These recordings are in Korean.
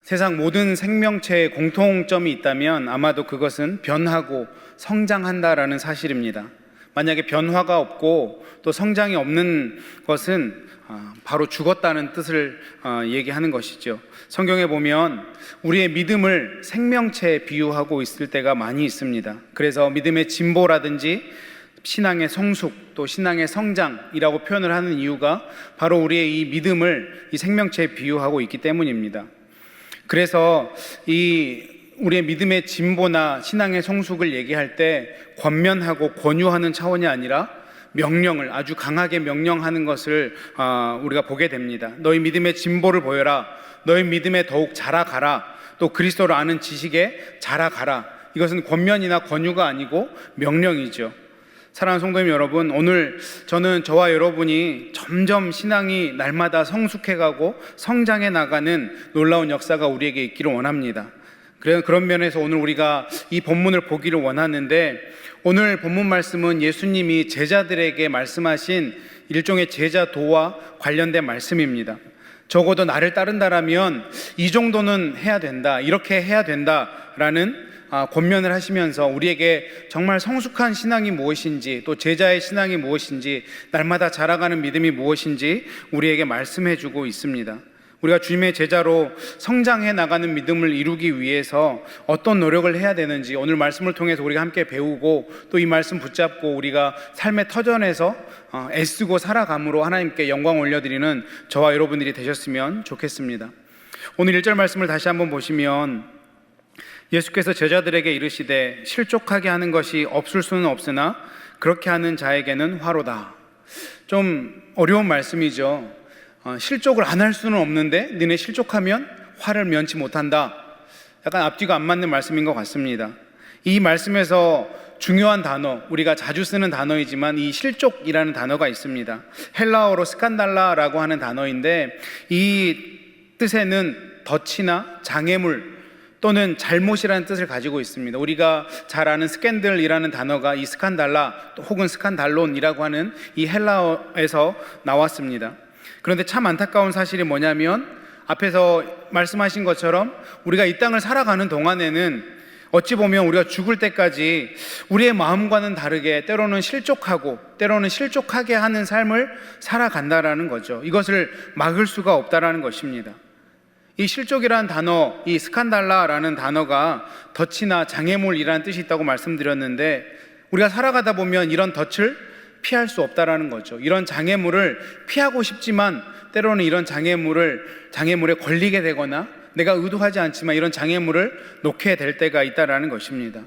세상 모든 생명체의 공통점이 있다면 아마도 그것은 변하고 성장한다라는 사실입니다. 만약에 변화가 없고 또 성장이 없는 것은 바로 죽었다는 뜻을 얘기하는 것이죠. 성경에 보면 우리의 믿음을 생명체에 비유하고 있을 때가 많이 있습니다. 그래서 믿음의 진보라든지 신앙의 성숙, 또 신앙의 성장이라고 표현을 하는 이유가 바로 우리의 이 믿음을 이 생명체에 비유하고 있기 때문입니다. 그래서 우리의 믿음의 진보나 신앙의 성숙을 얘기할 때 권면하고 권유하는 차원이 아니라 명령을 아주 강하게 명령하는 것을 우리가 보게 됩니다. 너희 믿음의 진보를 보여라. 너희 믿음에 더욱 자라가라. 또 그리스도를 아는 지식에 자라가라. 이것은 권면이나 권유가 아니고 명령이죠. 사랑하는 성도님 여러분, 오늘 저는 저와 여러분이 점점 신앙이 날마다 성숙해가고 성장해 나가는 놀라운 역사가 우리에게 있기를 원합니다. 그런 면에서 오늘 우리가 이 본문을 보기를 원하는데, 오늘 본문 말씀은 예수님이 제자들에게 말씀하신 일종의 제자도와 관련된 말씀입니다. 적어도 나를 따른다라면 이 정도는 해야 된다, 이렇게 해야 된다라는 권면을 하시면서 우리에게 정말 성숙한 신앙이 무엇인지, 또 제자의 신앙이 무엇인지, 날마다 자라가는 믿음이 무엇인지 우리에게 말씀해 주고 있습니다. 우리가 주님의 제자로 성장해 나가는 믿음을 이루기 위해서 어떤 노력을 해야 되는지 오늘 말씀을 통해서 우리가 함께 배우고, 또 이 말씀 붙잡고 우리가 삶의 터전에서 애쓰고 살아감으로 하나님께 영광 올려드리는 저와 여러분들이 되셨으면 좋겠습니다. 오늘 1절 말씀을 다시 한번 보시면, 예수께서 제자들에게 이르시되 실족하게 하는 것이 없을 수는 없으나 그렇게 하는 자에게는 화로다. 좀 어려운 말씀이죠. 실족을 안 할 수는 없는데 너네 실족하면 화를 면치 못한다. 약간 앞뒤가 안 맞는 말씀인 것 같습니다. 이 말씀에서 중요한 단어, 우리가 자주 쓰는 단어이지만 이 실족이라는 단어가 있습니다. 헬라어로 스칸달라라고 하는 단어인데, 이 뜻에는 덫이나 장애물 또는 잘못이라는 뜻을 가지고 있습니다. 우리가 잘 아는 스캔들이라는 단어가 이 스칸달라 혹은 스칸달론이라고 하는 이 헬라어에서 나왔습니다. 그런데 참 안타까운 사실이 뭐냐면, 앞에서 말씀하신 것처럼 우리가 이 땅을 살아가는 동안에는 어찌 보면 우리가 죽을 때까지 우리의 마음과는 다르게 때로는 실족하고 때로는 실족하게 하는 삶을 살아간다라는 거죠. 이것을 막을 수가 없다라는 것입니다. 이 실족이라는 단어, 이 스칸달라라는 단어가 덫이나 장애물이라는 뜻이 있다고 말씀드렸는데, 우리가 살아가다 보면 이런 덫을 피할 수 없다라는 거죠. 이런 장애물을 피하고 싶지만 때로는 이런 장애물에 걸리게 되거나 내가 의도하지 않지만 이런 장애물을 놓게 될 때가 있다라는 것입니다.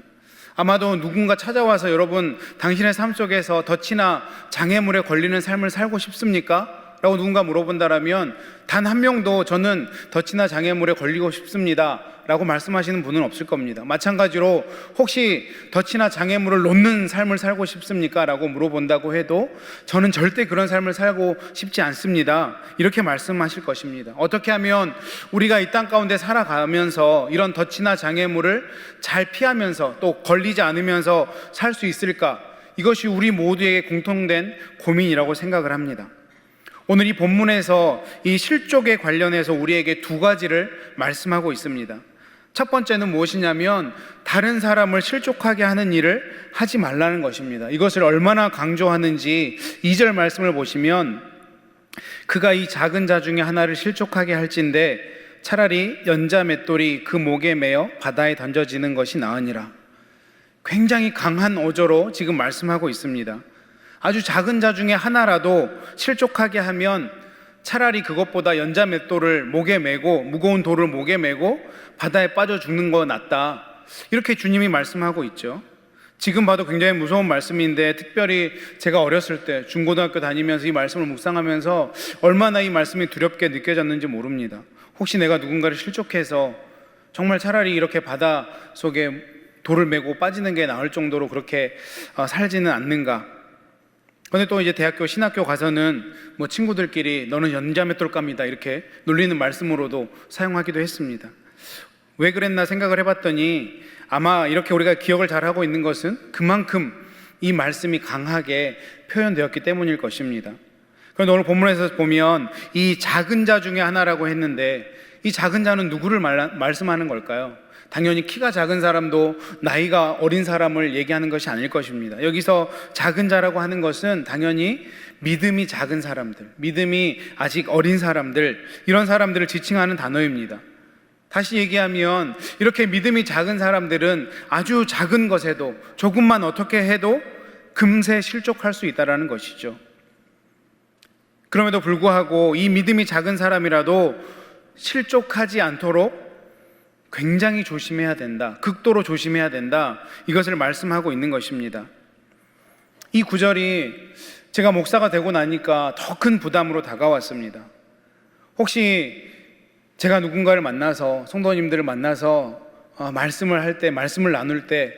아마도 누군가 찾아와서 여러분, 당신의 삶 속에서 덫이나 장애물에 걸리는 삶을 살고 싶습니까? 라고 누군가 물어본다라면 단 한 명도 저는 덫이나 장애물에 걸리고 싶습니다 라고 말씀하시는 분은 없을 겁니다. 마찬가지로 혹시 덫이나 장애물을 놓는 삶을 살고 싶습니까? 라고 물어본다고 해도 저는 절대 그런 삶을 살고 싶지 않습니다, 이렇게 말씀하실 것입니다. 어떻게 하면 우리가 이 땅 가운데 살아가면서 이런 덫이나 장애물을 잘 피하면서 또 걸리지 않으면서 살 수 있을까? 이것이 우리 모두에게 공통된 고민이라고 생각을 합니다. 오늘 이 본문에서 이 실족에 관련해서 우리에게 두 가지를 말씀하고 있습니다. 첫 번째는 무엇이냐면, 다른 사람을 실족하게 하는 일을 하지 말라는 것입니다. 이것을 얼마나 강조하는지 2절 말씀을 보시면, 그가 이 작은 자 중에 하나를 실족하게 할진대 차라리 연자 맷돌이 그 목에 매어 바다에 던져지는 것이 나으니라. 굉장히 강한 어조로 지금 말씀하고 있습니다. 아주 작은 자 중에 하나라도 실족하게 하면 차라리 그것보다 연자 맷돌을 목에 메고, 무거운 돌을 목에 메고 바다에 빠져 죽는 거 낫다, 이렇게 주님이 말씀하고 있죠. 지금 봐도 굉장히 무서운 말씀인데, 특별히 제가 어렸을 때 중고등학교 다니면서 이 말씀을 묵상하면서 얼마나 이 말씀이 두렵게 느껴졌는지 모릅니다. 혹시 내가 누군가를 실족해서 정말 차라리 이렇게 바다 속에 돌을 메고 빠지는 게 나을 정도로 그렇게 살지는 않는가. 근데 또 이제 대학교 신학교 가서는 뭐 친구들끼리 너는 연자맷돌감이다 이렇게 놀리는 말씀으로도 사용하기도 했습니다. 왜 그랬나 생각을 해봤더니, 아마 이렇게 우리가 기억을 잘하고 있는 것은 그만큼 이 말씀이 강하게 표현되었기 때문일 것입니다. 그런데 오늘 본문에서 보면 이 작은 자 중에 하나라고 했는데, 이 작은 자는 누구를 말씀하는 걸까요? 당연히 키가 작은 사람도 나이가 어린 사람을 얘기하는 것이 아닐 것입니다. 여기서 작은 자라고 하는 것은 당연히 믿음이 작은 사람들, 믿음이 아직 어린 사람들, 이런 사람들을 지칭하는 단어입니다. 다시 얘기하면 이렇게 믿음이 작은 사람들은 아주 작은 것에도 조금만 어떻게 해도 금세 실족할 수 있다는 것이죠. 그럼에도 불구하고 이 믿음이 작은 사람이라도 실족하지 않도록 굉장히 조심해야 된다, 극도로 조심해야 된다, 이것을 말씀하고 있는 것입니다. 이 구절이 제가 목사가 되고 나니까 더 큰 부담으로 다가왔습니다. 혹시 제가 누군가를 만나서, 성도님들을 만나서 말씀을 할 때, 말씀을 나눌 때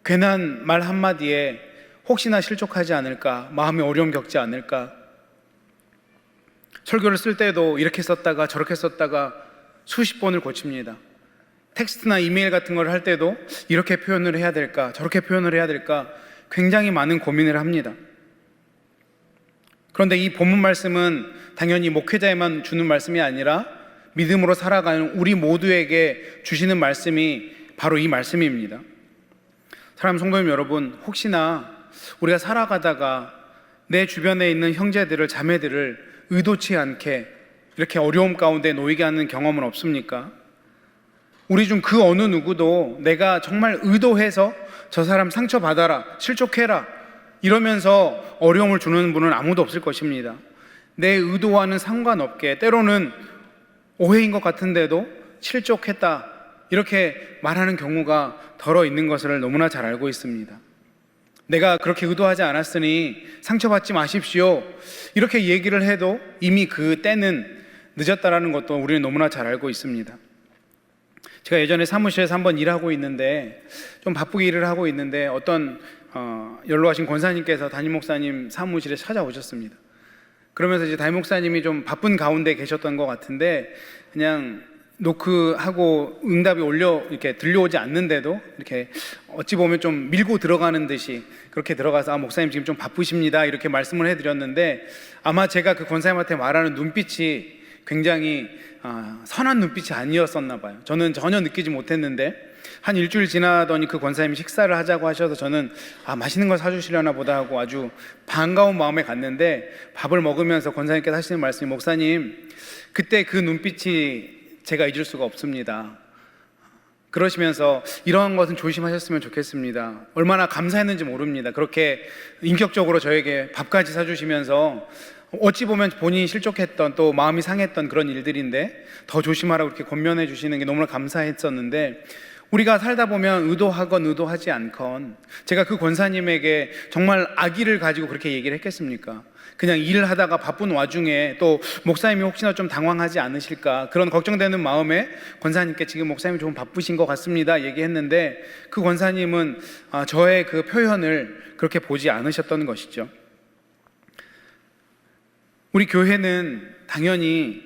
괜한 말 한마디에 혹시나 실족하지 않을까, 마음의 어려움 겪지 않을까, 설교를 쓸 때도 이렇게 썼다가 저렇게 썼다가 수십 번을 고칩니다. 텍스트나 이메일 같은 걸 할 때도 이렇게 표현을 해야 될까, 저렇게 표현을 해야 될까, 굉장히 많은 고민을 합니다. 그런데 이 본문 말씀은 당연히 목회자에만 주는 말씀이 아니라 믿음으로 살아가는 우리 모두에게 주시는 말씀이 바로 이 말씀입니다. 사랑하는 성도님 여러분, 혹시나 우리가 살아가다가 내 주변에 있는 형제들을, 자매들을 의도치 않게 이렇게 어려움 가운데 놓이게 하는 경험은 없습니까? 우리 중 그 어느 누구도 내가 정말 의도해서 저 사람 상처받아라, 실족해라 이러면서 어려움을 주는 분은 아무도 없을 것입니다. 내 의도와는 상관없게, 때로는 오해인 것 같은데도 실족했다 이렇게 말하는 경우가 덜어 있는 것을 너무나 잘 알고 있습니다. 내가 그렇게 의도하지 않았으니 상처받지 마십시오 이렇게 얘기를 해도 이미 그 때는 늦었다라는 것도 우리는 너무나 잘 알고 있습니다. 제가 예전에 사무실에서 한번 일하고 있는데, 좀 바쁘게 일을 하고 있는데 어떤 연로하신 권사님께서 담임 목사님 사무실에 찾아오셨습니다. 그러면서 이제 담임 목사님이 좀 바쁜 가운데 계셨던 것 같은데, 그냥 노크하고 응답이 이렇게 들려오지 않는데도 이렇게 어찌 보면 좀 밀고 들어가는 듯이 그렇게 들어가서 목사님 지금 좀 바쁘십니다 이렇게 말씀을 해드렸는데, 아마 제가 그 권사님한테 말하는 눈빛이 굉장히 선한 눈빛이 아니었었나 봐요. 저는 전혀 느끼지 못했는데 한 일주일 지나더니 그 권사님이 식사를 하자고 하셔서 저는 맛있는 걸 사주시려나 보다 하고 아주 반가운 마음에 갔는데, 밥을 먹으면서 권사님께서 하시는 말씀이, 목사님 그때 그 눈빛이 제가 잊을 수가 없습니다. 그러시면서 이러한 것은 조심하셨으면 좋겠습니다. 얼마나 감사했는지 모릅니다. 그렇게 인격적으로 저에게 밥까지 사주시면서 어찌 보면 본인이 실족했던, 또 마음이 상했던 그런 일들인데 더 조심하라고 이렇게 권면해 주시는 게 너무나 감사했었는데, 우리가 살다 보면 의도하건 의도하지 않건, 제가 그 권사님에게 정말 악의를 가지고 그렇게 얘기를 했겠습니까? 그냥 일을 하다가 바쁜 와중에 또 목사님이 혹시나 좀 당황하지 않으실까, 그런 걱정되는 마음에 권사님께 지금 목사님이 좀 바쁘신 것 같습니다 얘기했는데, 그 권사님은 저의 그 표현을 그렇게 보지 않으셨던 것이죠. 우리 교회는 당연히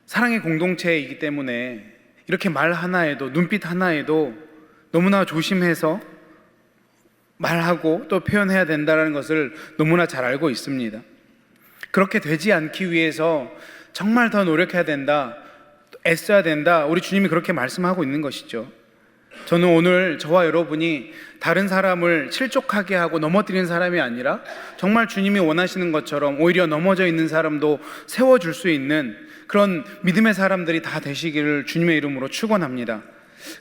사랑의 공동체이기 때문에 이렇게 말 하나에도, 눈빛 하나에도 너무나 조심해서 말하고 또 표현해야 된다는 것을 너무나 잘 알고 있습니다. 그렇게 되지 않기 위해서 정말 더 노력해야 된다, 애써야 된다, 우리 주님이 그렇게 말씀하고 있는 것이죠. 저는 오늘 저와 여러분이 다른 사람을 실족하게 하고 넘어뜨리는 사람이 아니라 정말 주님이 원하시는 것처럼 오히려 넘어져 있는 사람도 세워줄 수 있는 그런 믿음의 사람들이 다 되시기를 주님의 이름으로 축원합니다.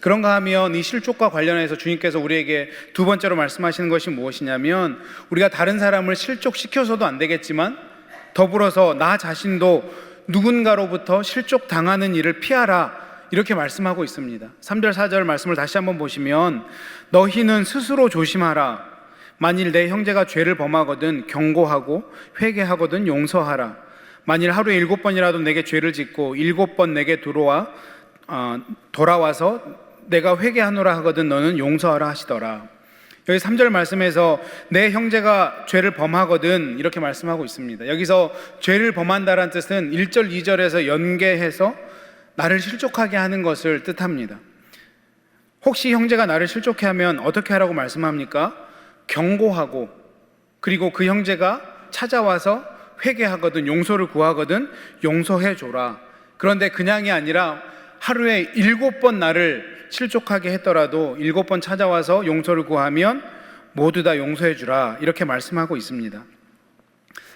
그런가 하면 이 실족과 관련해서 주님께서 우리에게 두 번째로 말씀하시는 것이 무엇이냐면, 우리가 다른 사람을 실족시켜서도 안 되겠지만 더불어서 나 자신도 누군가로부터 실족당하는 일을 피하라 이렇게 말씀하고 있습니다. 3절 4절 말씀을 다시 한번 보시면, 너희는 스스로 조심하라. 만일 내 형제가 죄를 범하거든 경고하고 회개하거든 용서하라. 만일 하루에 7번이라도 내게 죄를 짓고 7번 내게 돌아와서 내가 회개하노라 하거든 너는 용서하라 하시더라. 여기 3절 말씀에서 내 형제가 죄를 범하거든 이렇게 말씀하고 있습니다. 여기서 죄를 범한다는 뜻은 1절 2절에서 연계해서 나를 실족하게 하는 것을 뜻합니다. 혹시 형제가 나를 실족해 하면 어떻게 하라고 말씀합니까? 경고하고, 그리고 그 형제가 찾아와서 회개하거든, 용서를 구하거든 용서해 줘라. 그런데 그냥이 아니라 하루에 7번 나를 실족하게 했더라도 7번 찾아와서 용서를 구하면 모두 다 용서해 주라, 이렇게 말씀하고 있습니다.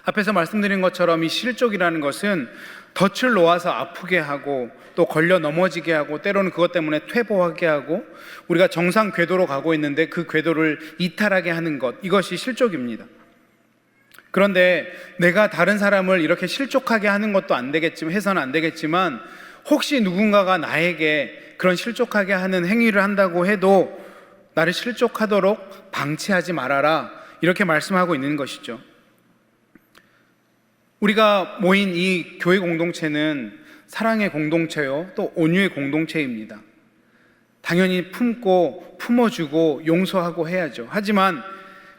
앞에서 말씀드린 것처럼 이 실족이라는 것은 덫을 놓아서 아프게 하고 또 걸려 넘어지게 하고 때로는 그것 때문에 퇴보하게 하고 우리가 정상 궤도로 가고 있는데 그 궤도를 이탈하게 하는 것, 이것이 실족입니다. 그런데 내가 다른 사람을 이렇게 실족하게 하는 것도 해서는 안 되겠지만 혹시 누군가가 나에게 그런 실족하게 하는 행위를 한다고 해도 나를 실족하도록 방치하지 말아라, 이렇게 말씀하고 있는 것이죠. 우리가 모인 이 교회 공동체는 사랑의 공동체요, 또 온유의 공동체입니다. 당연히 품고 품어주고 용서하고 해야죠. 하지만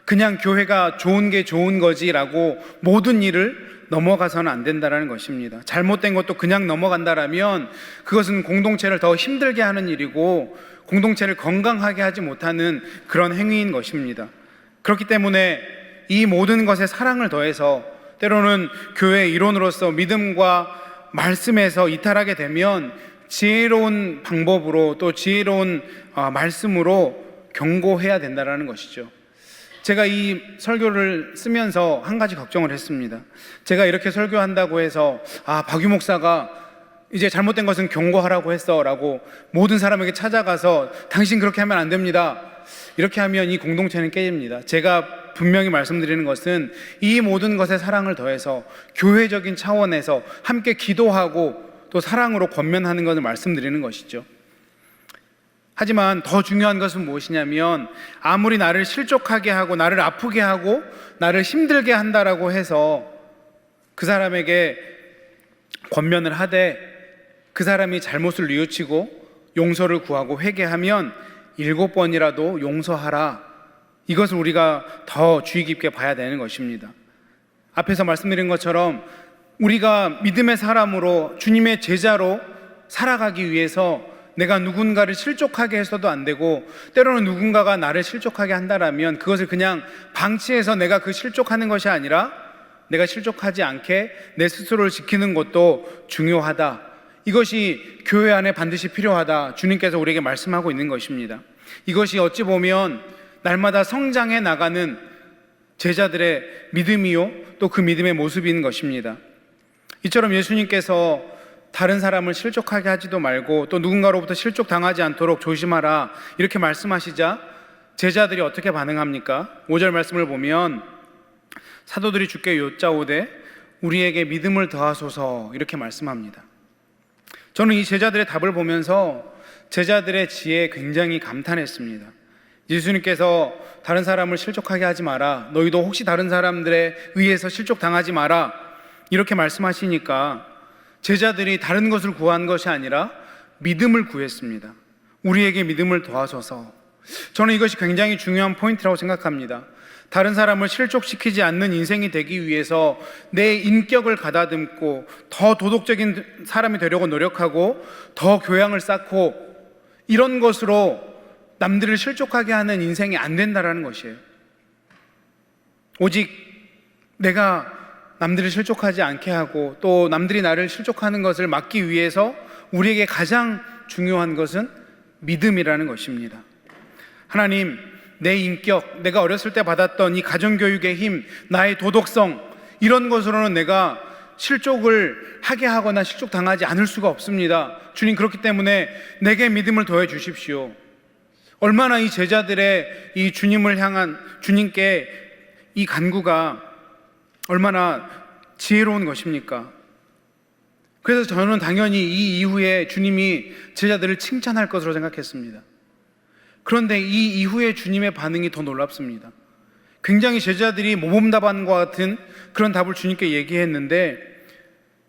그냥 교회가 좋은 게 좋은 거지라고 모든 일을 넘어가서는 안 된다는 것입니다. 잘못된 것도 그냥 넘어간다라면 그것은 공동체를 더 힘들게 하는 일이고 공동체를 건강하게 하지 못하는 그런 행위인 것입니다. 그렇기 때문에 이 모든 것에 사랑을 더해서 때로는 교회의 일원으로서 믿음과 말씀에서 이탈하게 되면 지혜로운 방법으로 또 지혜로운 말씀으로 경고해야 된다는 것이죠. 제가 이 설교를 쓰면서 한 가지 걱정을 했습니다. 제가 이렇게 설교한다고 해서 박유 목사가 이제 잘못된 것은 경고하라고 했어 라고 모든 사람에게 찾아가서 당신 그렇게 하면 안 됩니다, 이렇게 하면 이 공동체는 깨집니다. 제가 분명히 말씀드리는 것은 이 모든 것에 사랑을 더해서 교회적인 차원에서 함께 기도하고 또 사랑으로 권면하는 것을 말씀드리는 것이죠. 하지만 더 중요한 것은 무엇이냐면 아무리 나를 실족하게 하고 나를 아프게 하고 나를 힘들게 한다라고 해서 그 사람에게 권면을 하되 그 사람이 잘못을 뉘우치고 용서를 구하고 회개하면 7번이라도 용서하라, 이것을 우리가 더 주의 깊게 봐야 되는 것입니다. 앞에서 말씀드린 것처럼 우리가 믿음의 사람으로 주님의 제자로 살아가기 위해서 내가 누군가를 실족하게 해서도 안 되고 때로는 누군가가 나를 실족하게 한다라면 그것을 그냥 방치해서 내가 그 실족하는 것이 아니라 내가 실족하지 않게 내 스스로를 지키는 것도 중요하다, 이것이 교회 안에 반드시 필요하다, 주님께서 우리에게 말씀하고 있는 것입니다. 이것이 어찌 보면 날마다 성장해 나가는 제자들의 믿음이요 또 그 믿음의 모습인 것입니다. 이처럼 예수님께서 다른 사람을 실족하게 하지도 말고 또 누군가로부터 실족당하지 않도록 조심하라, 이렇게 말씀하시자 제자들이 어떻게 반응합니까? 5절 말씀을 보면 사도들이 주께 여짜오되 우리에게 믿음을 더하소서, 이렇게 말씀합니다. 저는 이 제자들의 답을 보면서 제자들의 지혜에 굉장히 감탄했습니다. 예수님께서 다른 사람을 실족하게 하지 마라, 너희도 혹시 다른 사람들에 의해서 실족당하지 마라, 이렇게 말씀하시니까 제자들이 다른 것을 구한 것이 아니라 믿음을 구했습니다. 우리에게 믿음을 더하소서. 저는 이것이 굉장히 중요한 포인트라고 생각합니다. 다른 사람을 실족시키지 않는 인생이 되기 위해서 내 인격을 가다듬고 더 도덕적인 사람이 되려고 노력하고 더 교양을 쌓고 이런 것으로 남들을 실족하게 하는 인생이 안 된다는 것이에요. 오직 내가 남들을 실족하지 않게 하고 또 남들이 나를 실족하는 것을 막기 위해서 우리에게 가장 중요한 것은 믿음이라는 것입니다. 하나님, 내 인격, 내가 어렸을 때 받았던 이 가정교육의 힘, 나의 도덕성, 이런 것으로는 내가 실족을 하게 하거나 실족당하지 않을 수가 없습니다. 주님, 그렇기 때문에 내게 믿음을 더해 주십시오. 얼마나 이 제자들의 이 주님을 향한 주님께 이 간구가 얼마나 지혜로운 것입니까? 그래서 저는 당연히 이 이후에 주님이 제자들을 칭찬할 것으로 생각했습니다. 그런데 이 이후에 주님의 반응이 더 놀랍습니다. 굉장히 제자들이 모범답안과 같은 그런 답을 주님께 얘기했는데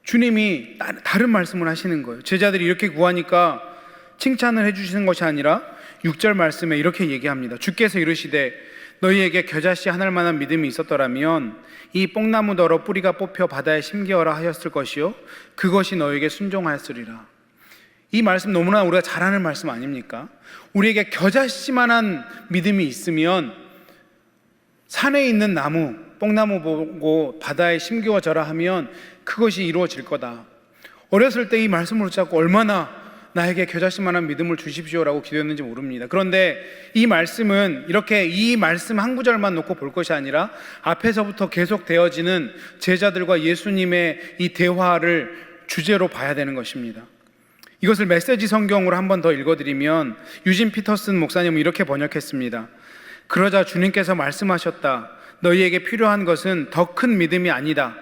주님이 다른 말씀을 하시는 거예요. 제자들이 이렇게 구하니까 칭찬을 해주시는 것이 아니라 6절 말씀에 이렇게 얘기합니다. 주께서 이르시되 너희에게 겨자씨 하나일 만한 믿음이 있었더라면 이 뽕나무더러 뿌리가 뽑혀 바다에 심기어라 하였을 것이요 그것이 너희에게 순종하였으리라. 이 말씀 너무나 우리가 잘 아는 말씀 아닙니까? 우리에게 겨자씨만한 믿음이 있으면 산에 있는 나무, 뽕나무 보고 바다에 심기어져라 하면 그것이 이루어질 거다. 어렸을 때 이 말씀을 붙잡고 얼마나 나에게 겨자씨만한 믿음을 주십시오라고 기도했는지 모릅니다. 그런데 이 말씀은 이렇게 이 말씀 한 구절만 놓고 볼 것이 아니라 앞에서부터 계속 되어지는 제자들과 예수님의 이 대화를 주제로 봐야 되는 것입니다. 이것을 메시지 성경으로 한 번 더 읽어드리면 유진 피터슨 목사님은 이렇게 번역했습니다. 그러자 주님께서 말씀하셨다. 너희에게 필요한 것은 더 큰 믿음이 아니다.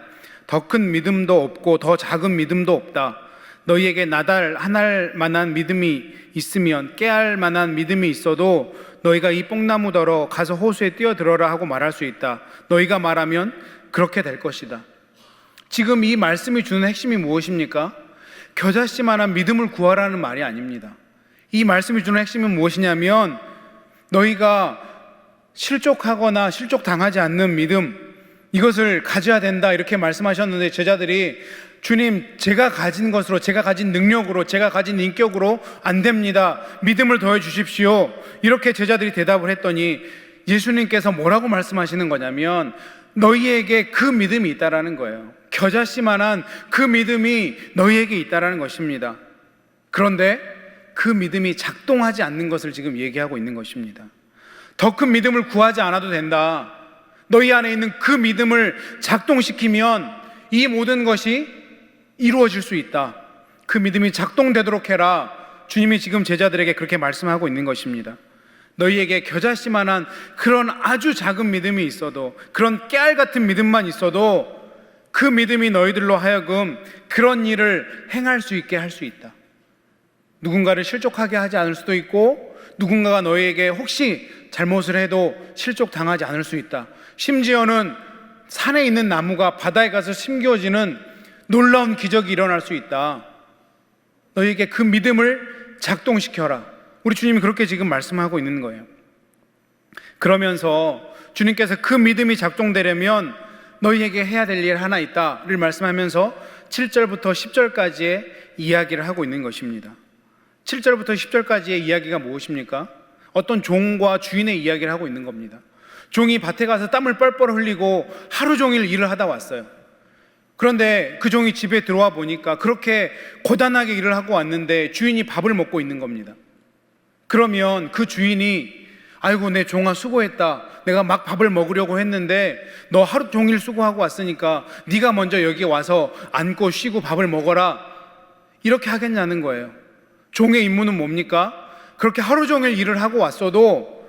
더 큰 믿음도 없고 더 작은 믿음도 없다. 너희에게 나달 한 알 만한 믿음이 있으면 깨알 만한 믿음이 있어도 너희가 이 뽕나무더러 가서 호수에 뛰어들어라 하고 말할 수 있다. 너희가 말하면 그렇게 될 것이다. 지금 이 말씀이 주는 핵심이 무엇입니까? 겨자씨만한 믿음을 구하라는 말이 아닙니다. 이 말씀이 주는 핵심은 무엇이냐면 너희가 실족하거나 실족당하지 않는 믿음, 이것을 가져야 된다 이렇게 말씀하셨는데 제자들이 주님, 제가 가진 것으로, 제가 가진 능력으로, 제가 가진 인격으로 안 됩니다. 믿음을 더해 주십시오. 이렇게 제자들이 대답을 했더니 예수님께서 뭐라고 말씀하시는 거냐면 너희에게 그 믿음이 있다라는 거예요. 겨자씨만한 그 믿음이 너희에게 있다라는 것입니다. 그런데 그 믿음이 작동하지 않는 것을 지금 얘기하고 있는 것입니다. 더 큰 믿음을 구하지 않아도 된다. 너희 안에 있는 그 믿음을 작동시키면 이 모든 것이 이루어질 수 있다. 그 믿음이 작동되도록 해라. 주님이 지금 제자들에게 그렇게 말씀하고 있는 것입니다. 너희에게 겨자씨만한 그런 아주 작은 믿음이 있어도, 그런 깨알 같은 믿음만 있어도 그 믿음이 너희들로 하여금 그런 일을 행할 수 있게 할 수 있다. 누군가를 실족하게 하지 않을 수도 있고, 누군가가 너희에게 혹시 잘못을 해도 실족당하지 않을 수 있다. 심지어는 산에 있는 나무가 바다에 가서 심겨지는 놀라운 기적이 일어날 수 있다. 너희에게 그 믿음을 작동시켜라. 우리 주님이 그렇게 지금 말씀하고 있는 거예요. 그러면서 주님께서 그 믿음이 작동되려면 너희에게 해야 될 일 하나 있다를 말씀하면서 7절부터 10절까지의 이야기를 하고 있는 것입니다. 7절부터 10절까지의 이야기가 무엇입니까? 어떤 종과 주인의 이야기를 하고 있는 겁니다. 종이 밭에 가서 땀을 뻘뻘 흘리고 하루 종일 일을 하다 왔어요. 그런데 그 종이 집에 들어와 보니까 그렇게 고단하게 일을 하고 왔는데 주인이 밥을 먹고 있는 겁니다. 그러면 그 주인이 아이고 내 종아 수고했다. 내가 막 밥을 먹으려고 했는데 너 하루 종일 수고하고 왔으니까 네가 먼저 여기 와서 앉고 쉬고 밥을 먹어라. 이렇게 하겠냐는 거예요. 종의 임무는 뭡니까? 그렇게 하루 종일 일을 하고 왔어도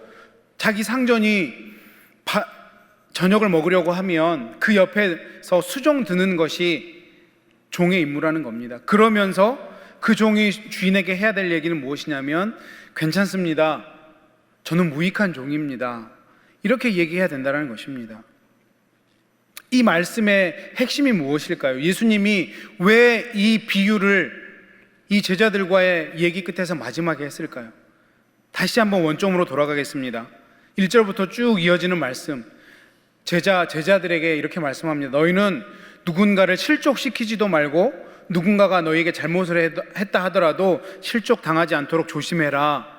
자기 상전이 저녁을 먹으려고 하면 그 옆에서 수종 드는 것이 종의 임무라는 겁니다. 그러면서 그 종이 주인에게 해야 될 얘기는 무엇이냐면 괜찮습니다. 저는 무익한 종입니다. 이렇게 얘기해야 된다는 것입니다. 이 말씀의 핵심이 무엇일까요? 예수님이 왜 이 비유를 이 제자들과의 얘기 끝에서 마지막에 했을까요? 다시 한번 원점으로 돌아가겠습니다. 1절부터 쭉 이어지는 말씀, 제자들에게 이렇게 말씀합니다. 너희는 누군가를 실족시키지도 말고 누군가가 너희에게 잘못을 했다 하더라도 실족당하지 않도록 조심해라.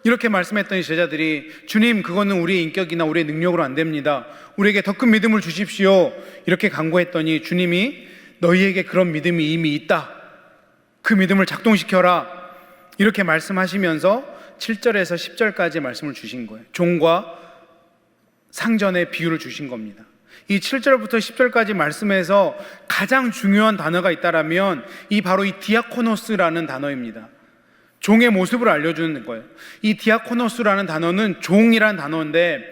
이렇게 말씀했더니 제자들이 주님, 그거는 우리의 인격이나 우리의 능력으로 안 됩니다. 우리에게 더 큰 믿음을 주십시오. 이렇게 간구했더니 주님이 너희에게 그런 믿음이 이미 있다. 그 믿음을 작동시켜라. 이렇게 말씀하시면서 7절에서 10절까지 말씀을 주신 거예요. 종과 상전의 비유를 주신 겁니다. 이 7절부터 10절까지 말씀에서 가장 중요한 단어가 있다라면 바로 이 디아코노스라는 단어입니다. 종의 모습을 알려주는 거예요. 이 디아코노스라는 단어는 종이라는 단어인데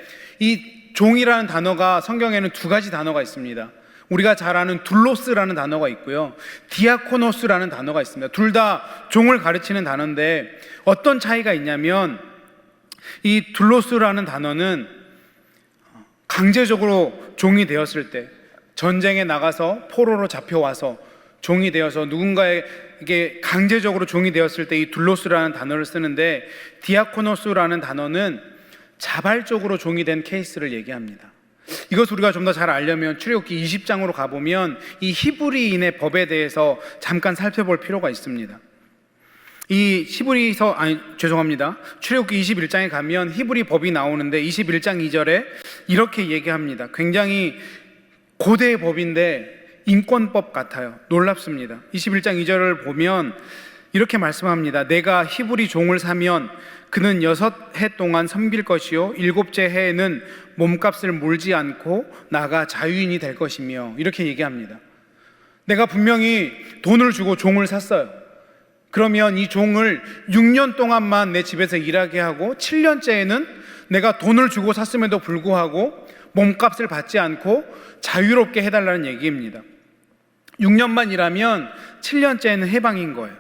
이 종이라는 단어가 성경에는 두 가지 단어가 있습니다. 우리가 잘 아는 둘로스라는 단어가 있고요, 디아코노스라는 단어가 있습니다. 둘 다 종을 가르치는 단어인데 어떤 차이가 있냐면 이 둘로스라는 단어는 강제적으로 종이 되었을 때, 전쟁에 나가서 포로로 잡혀와서 종이 되어서 누군가에게 강제적으로 종이 되었을 때 이 둘로스라는 단어를 쓰는데, 디아코노스라는 단어는 자발적으로 종이 된 케이스를 얘기합니다. 이것 우리가 좀 더 잘 알려면 출애굽기 20장으로 가보면 이 히브리인의 법에 대해서 잠깐 살펴볼 필요가 있습니다. 출애굽기 21장에 가면 히브리 법이 나오는데 21장 2절에 이렇게 얘기합니다. 굉장히 고대의 법인데 인권법 같아요. 놀랍습니다. 21장 2절을 보면 이렇게 말씀합니다. 내가 히브리 종을 사면 그는 6해 동안 섬길 것이요 7째 해에는 몸값을 물지 않고 나가 자유인이 될 것이며, 이렇게 얘기합니다. 내가 분명히 돈을 주고 종을 샀어요. 그러면 이 종을 6년 동안만 내 집에서 일하게 하고 7년째에는 내가 돈을 주고 샀음에도 불구하고 몸값을 받지 않고 자유롭게 해달라는 얘기입니다. 6년만 일하면 7년째에는 해방인 거예요.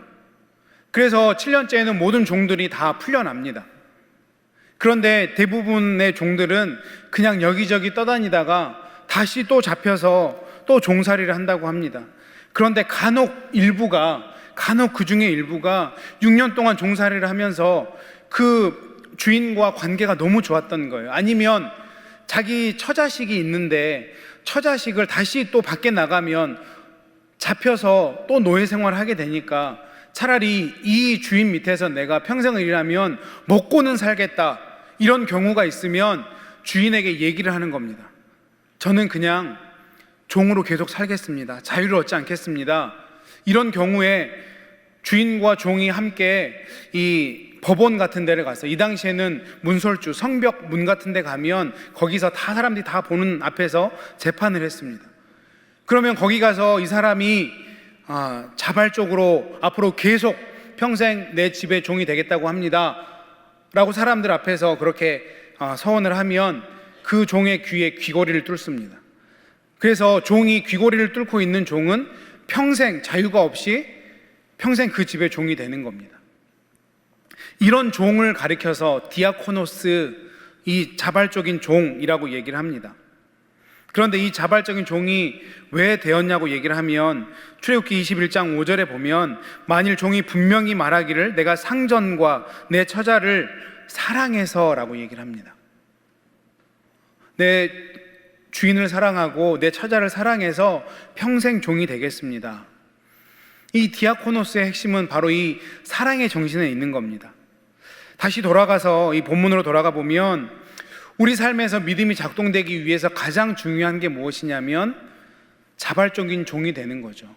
그래서 7년째에는 모든 종들이 다 풀려납니다. 그런데 대부분의 종들은 그냥 여기저기 떠다니다가 다시 또 잡혀서 또 종살이를 한다고 합니다. 그런데 간혹 그 중에 일부가 6년 동안 종살이를 하면서 그 주인과 관계가 너무 좋았던 거예요. 아니면 자기 처자식이 있는데 처자식을 다시 또 밖에 나가면 잡혀서 또 노예 생활을 하게 되니까 차라리 이 주인 밑에서 내가 평생을 일하면 먹고는 살겠다, 이런 경우가 있으면 주인에게 얘기를 하는 겁니다. 저는 그냥 종으로 계속 살겠습니다. 자유를 얻지 않겠습니다. 이런 경우에 주인과 종이 함께 이 법원 같은 데를 갔어요. 이 당시에는 문설주, 성벽 문 같은 데 가면 거기서 다 사람들이 다 보는 앞에서 재판을 했습니다. 그러면 거기 가서 이 사람이 자발적으로 앞으로 계속 평생 내 집의 종이 되겠다고 합니다 라고 사람들 앞에서 그렇게 서원을 하면 그 종의 귀에 귀고리를 뚫습니다. 그래서 종이 귀고리를 뚫고 있는 종은 평생 자유가 없이 평생 그 집의 종이 되는 겁니다. 이런 종을 가리켜서 디아코노스, 이 자발적인 종이라고 얘기를 합니다. 그런데 이 자발적인 종이 왜 되었냐고 얘기를 하면 출애굽기 21장 5절에 보면 만일 종이 분명히 말하기를 내가 상전과 내 처자를 사랑해서 라고 얘기를 합니다. 내 주인을 사랑하고 내 처자를 사랑해서 평생 종이 되겠습니다. 이 디아코노스의 핵심은 바로 이 사랑의 정신에 있는 겁니다. 다시 돌아가서 이 본문으로 돌아가 보면 우리 삶에서 믿음이 작동되기 위해서 가장 중요한 게 무엇이냐면 자발적인 종이 되는 거죠.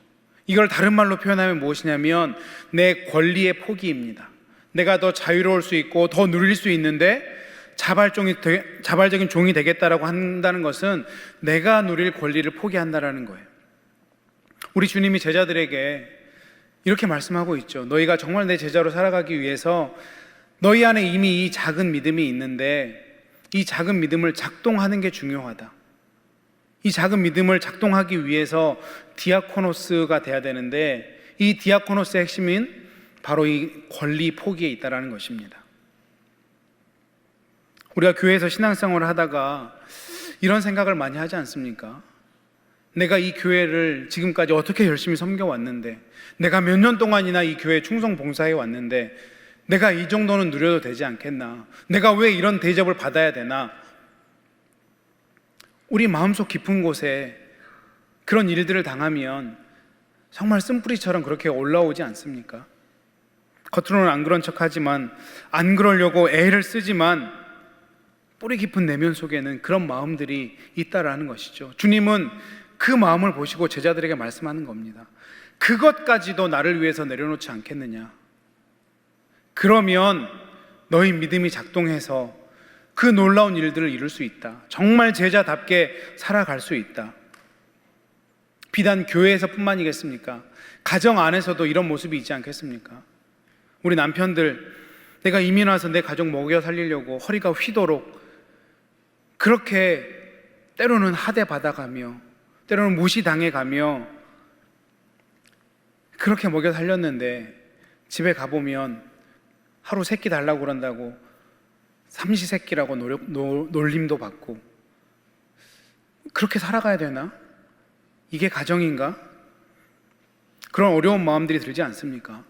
이걸 다른 말로 표현하면 무엇이냐면 내 권리의 포기입니다. 내가 더 자유로울 수 있고 더 누릴 수 있는데 자발적인 종이 되겠다라고 한다는 것은 내가 누릴 권리를 포기한다라는 거예요. 우리 주님이 제자들에게 이렇게 말씀하고 있죠. 너희가 정말 내 제자로 살아가기 위해서 너희 안에 이미 이 작은 믿음이 있는데 이 작은 믿음을 작동하는 게 중요하다. 이 작은 믿음을 작동하기 위해서 디아코노스가 돼야 되는데 이 디아코노스의 핵심인 바로 이 권리 포기에 있다는 것입니다. 우리가 교회에서 신앙생활을 하다가 이런 생각을 많이 하지 않습니까? 내가 이 교회를 지금까지 어떻게 열심히 섬겨왔는데, 내가 몇 년 동안이나 이 교회에 충성 봉사해 왔는데 내가 이 정도는 누려도 되지 않겠나? 내가 왜 이런 대접을 받아야 되나? 우리 마음속 깊은 곳에 그런 일들을 당하면 정말 쓴뿌리처럼 그렇게 올라오지 않습니까? 겉으로는 안 그런 척하지만, 안 그러려고 애를 쓰지만 뿌리 깊은 내면 속에는 그런 마음들이 있다라는 것이죠. 주님은 그 마음을 보시고 제자들에게 말씀하는 겁니다. 그것까지도 나를 위해서 내려놓지 않겠느냐? 그러면 너희 믿음이 작동해서 그 놀라운 일들을 이룰 수 있다. 정말 제자답게 살아갈 수 있다. 비단 교회에서뿐만이겠습니까? 가정 안에서도 이런 모습이 있지 않겠습니까? 우리 남편들, 내가 이민 와서 내 가족 먹여 살리려고 허리가 휘도록 그렇게 때로는 하대받아가며 때로는 무시당해가며 그렇게 먹여 살렸는데 집에 가보면 하루 세끼 달라고 그런다고 삼시세끼라고 놀림도 받고, 그렇게 살아가야 되나? 이게 가정인가? 그런 어려운 마음들이 들지 않습니까?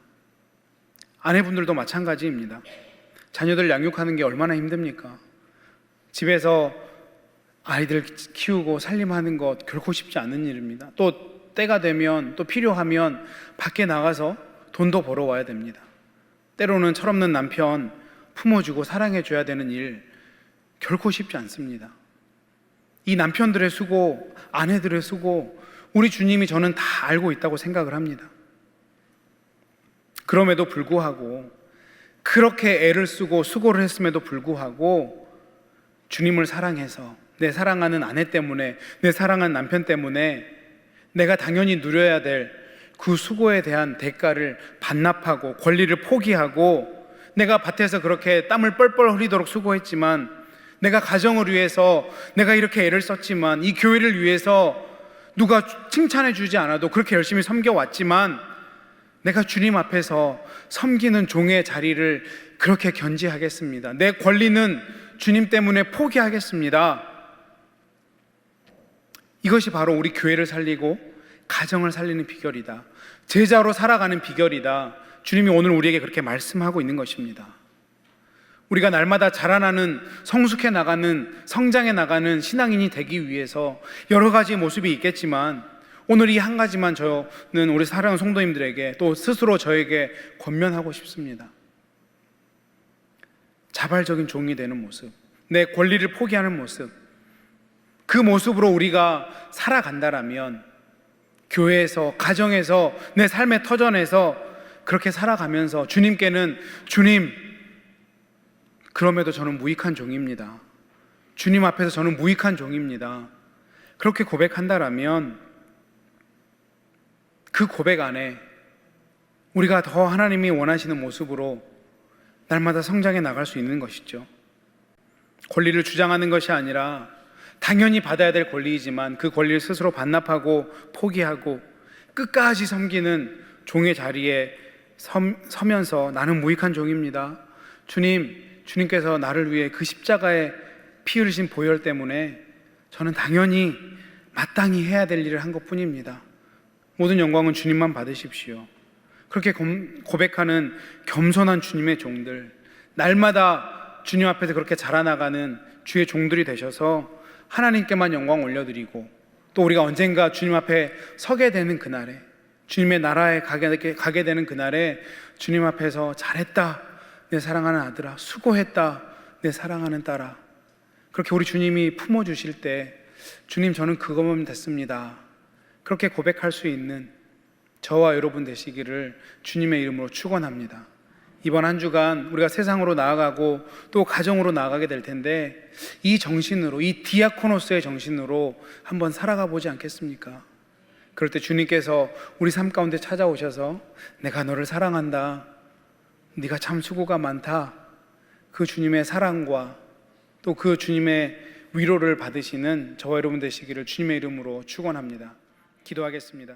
아내분들도 마찬가지입니다. 자녀들 양육하는 게 얼마나 힘듭니까? 집에서 아이들 키우고 살림하는 것 결코 쉽지 않은 일입니다. 또 때가 되면, 또 필요하면 밖에 나가서 돈도 벌어와야 됩니다. 때로는 철없는 남편 품어주고 사랑해줘야 되는 일 결코 쉽지 않습니다. 이 남편들의 수고, 아내들의 수고, 우리 주님이 저는 다 알고 있다고 생각을 합니다. 그럼에도 불구하고, 그렇게 애를 쓰고 수고를 했음에도 불구하고 주님을 사랑해서, 내 사랑하는 아내 때문에, 내 사랑하는 남편 때문에 내가 당연히 누려야 될 그 수고에 대한 대가를 반납하고 권리를 포기하고, 내가 밭에서 그렇게 땀을 뻘뻘 흘리도록 수고했지만, 내가 가정을 위해서 내가 이렇게 애를 썼지만, 이 교회를 위해서 누가 칭찬해 주지 않아도 그렇게 열심히 섬겨왔지만, 내가 주님 앞에서 섬기는 종의 자리를 그렇게 견지하겠습니다. 내 권리는 주님 때문에 포기하겠습니다. 이것이 바로 우리 교회를 살리고 가정을 살리는 비결이다. 제자로 살아가는 비결이다. 주님이 오늘 우리에게 그렇게 말씀하고 있는 것입니다. 우리가 날마다 자라나는, 성숙해 나가는, 성장해 나가는 신앙인이 되기 위해서 여러 가지 모습이 있겠지만, 오늘 이 한 가지만 저는 우리 사랑하는 성도님들에게, 또 스스로 저에게 권면하고 싶습니다. 자발적인 종이 되는 모습, 내 권리를 포기하는 모습, 그 모습으로 우리가 살아간다라면 교회에서, 가정에서, 내 삶의 터전에서 그렇게 살아가면서 주님께는, 주님, 그럼에도 저는 무익한 종입니다. 주님 앞에서 저는 무익한 종입니다. 그렇게 고백한다라면 그 고백 안에 우리가 더 하나님이 원하시는 모습으로 날마다 성장해 나갈 수 있는 것이죠. 권리를 주장하는 것이 아니라 당연히 받아야 될 권리이지만 그 권리를 스스로 반납하고 포기하고 끝까지 섬기는 종의 자리에 서면서, 나는 무익한 종입니다. 주님께서 나를 위해 그 십자가에 피 흘리신 보혈 때문에 저는 당연히 마땅히 해야 될 일을 한 것뿐입니다. 모든 영광은 주님만 받으십시오. 그렇게 고백하는 겸손한 주님의 종들, 날마다 주님 앞에서 그렇게 자라나가는 주의 종들이 되셔서 하나님께만 영광 올려드리고, 또 우리가 언젠가 주님 앞에 서게 되는 그날에, 주님의 나라에 가게 되는 그날에 주님 앞에서 잘했다 내 사랑하는 아들아, 수고했다 내 사랑하는 딸아, 그렇게 우리 주님이 품어주실 때, 주님 저는 그거면 됐습니다, 그렇게 고백할 수 있는 저와 여러분 되시기를 주님의 이름으로 축원합니다. 이번 한 주간 우리가 세상으로 나아가고 또 가정으로 나아가게 될 텐데, 이 정신으로, 이 디아코노스의 정신으로 한번 살아가 보지 않겠습니까? 그럴 때 주님께서 우리 삶 가운데 찾아오셔서 내가 너를 사랑한다, 네가 참 수고가 많다, 그 주님의 사랑과 또 그 주님의 위로를 받으시는 저와 여러분 되시기를 주님의 이름으로 축원합니다. 기도하겠습니다.